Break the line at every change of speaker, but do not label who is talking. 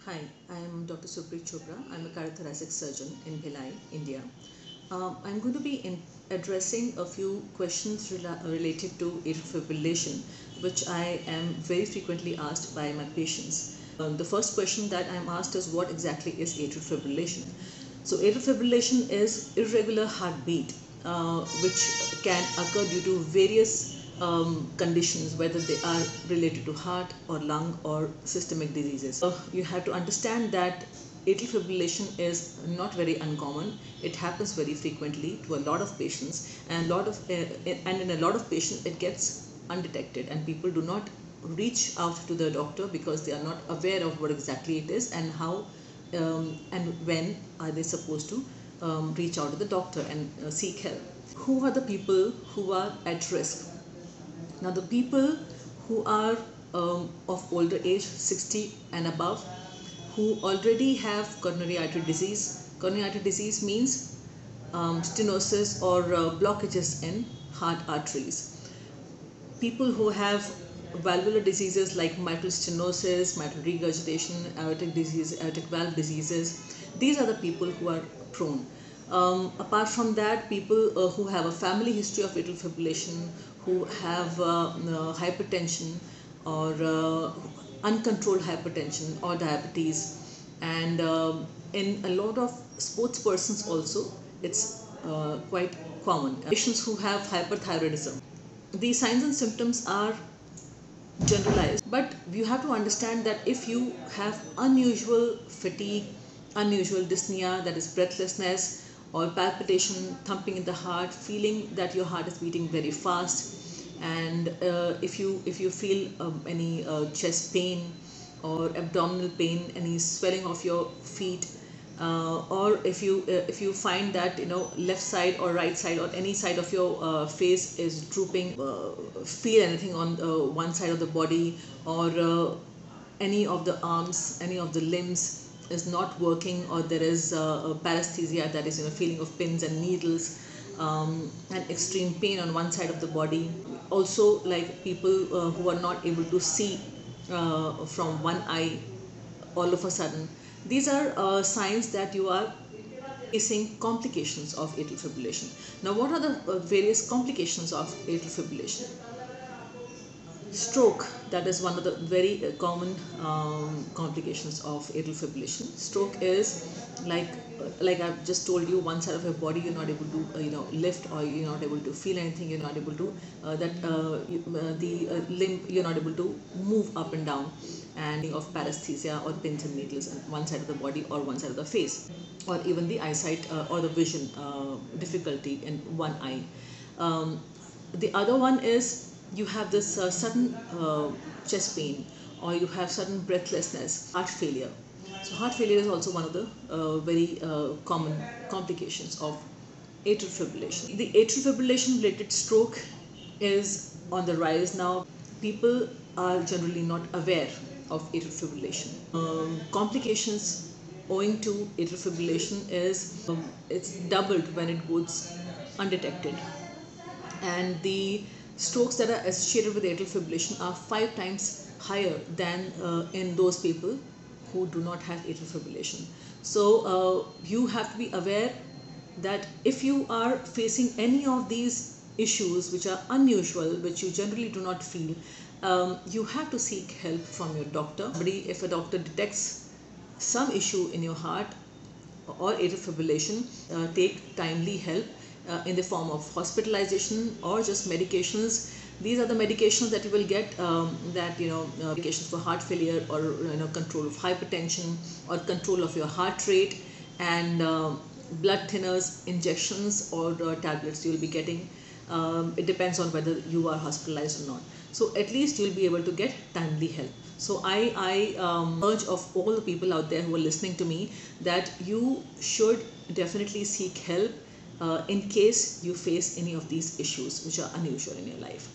Hi, I am Dr. Supreet Chopra. I'm a cardiothoracic surgeon in Bhilai, India. I'm going to be addressing a few questions related to atrial fibrillation, which I am very frequently asked by my patients. The first question that I'm asked is, what exactly is atrial fibrillation? So, atrial fibrillation is irregular heartbeat, which can occur due to various conditions, whether they are related to heart or lung or systemic diseases. You have to understand that atrial fibrillation is not very uncommon. It happens very frequently to a lot of patients, and in a lot of patients it gets undetected, and people do not reach out to the doctor because they are not aware of what exactly it is and how and when are they supposed to reach out to the doctor and seek help. Who are the people who are at risk? Now, the people who are of older age, 60 and above, who already have coronary artery disease. Coronary artery disease means stenosis or blockages in heart arteries. People who have valvular diseases like mitral stenosis, mitral regurgitation, aortic disease, aortic valve diseases, these are the people who are prone. Apart from that, people who have a family history of atrial fibrillation, who have hypertension or uncontrolled hypertension or diabetes, and in a lot of sports persons also, it's quite common. Patients who have hyperthyroidism, the signs and symptoms are generalized, but you have to understand that if you have unusual fatigue, unusual dyspnea, that is breathlessness, or palpitation, thumping in the heart, feeling that your heart is beating very fast, and if you feel any chest pain or abdominal pain, any swelling of your feet, or if you find that left side or right side or any side of your face is drooping, feel anything on one side of the body, or any of the arms, any of the limbs is not working, or there is paresthesia, that is feeling of pins and needles, and extreme pain on one side of the body. Also, like people who are not able to see from one eye all of a sudden. These are signs that you are facing complications of atrial fibrillation. Now, what are the various complications of atrial fibrillation? Stroke, that is one of the very common complications of atrial fibrillation. Stroke is like I've just told you, one side of your body you're not able to lift, or you're not able to feel anything, you're not able to the limb, you're not able to move up and down, and of paresthesia or pins and needles on one side of the body or one side of the face, or even the eyesight or the vision difficulty in one eye. The other one is you have this sudden chest pain, or you have sudden breathlessness, heart failure. So heart failure is also one of the very common complications of atrial fibrillation. The atrial fibrillation related stroke is on the rise now. People are generally not aware of atrial fibrillation. Complications owing to atrial fibrillation is it's doubled when it goes undetected, and the strokes that are associated with atrial fibrillation are 5 times higher than in those people who do not have atrial fibrillation. So you have to be aware that if you are facing any of these issues which are unusual, which you generally do not feel, you have to seek help from your doctor. If a doctor detects some issue in your heart or atrial fibrillation, take timely help in the form of hospitalization or just medications. These are the medications that you will get, medications for heart failure, or control of hypertension, or control of your heart rate, and blood thinners, injections, or tablets you will be getting. It depends on whether you are hospitalized or not. So at least you'll be able to get timely help. So I urge of all the people out there who are listening to me that you should definitely seek help in case you face any of these issues which are unusual in your life.